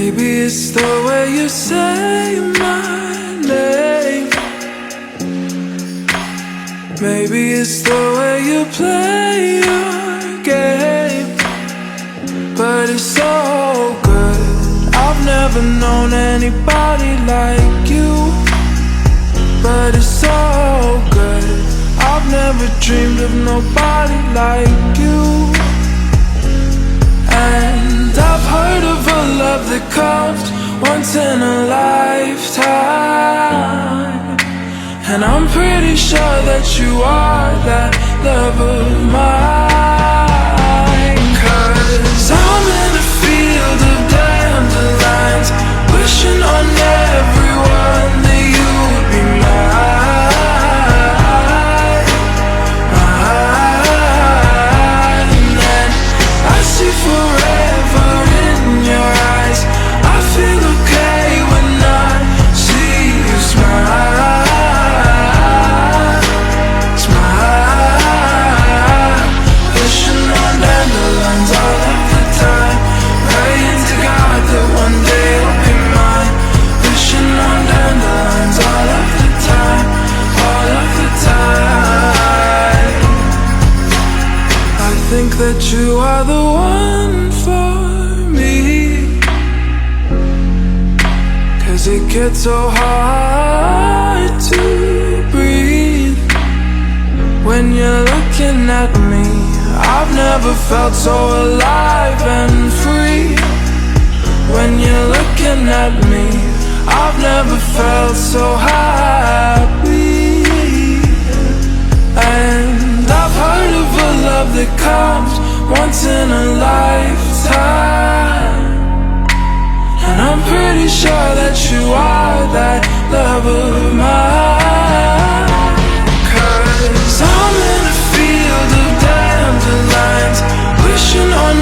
Maybe it's the way you say my name. Maybe it's the way you play your game. But it's so good. I've never known anybody like you. But it's so good. I've never dreamed of nobody like you. And I've heard of a love that comes once in a lifetime. And I'm pretty sure that you are that love of mine. 'Cause I'm in a field of dandelions, wishing on everyone that you would be mine, mine. And I see forever in your eyes. I feel okay when I see you smile, smile. Wishing on dandelions all of the time, praying to God that one day you'll be mine. Wishing on dandelions all of the time, all of the time. I think that you are the one for me, 'cause it gets so hard to breathe when you're looking at me. I've never felt so alive and free. When you're looking at me, I've never felt so happy. And I've heard of a love that comes once in a lifetime. And I'm pretty sure that you are that love of mine. 'Cause I'm in a field of dandelions, wishing on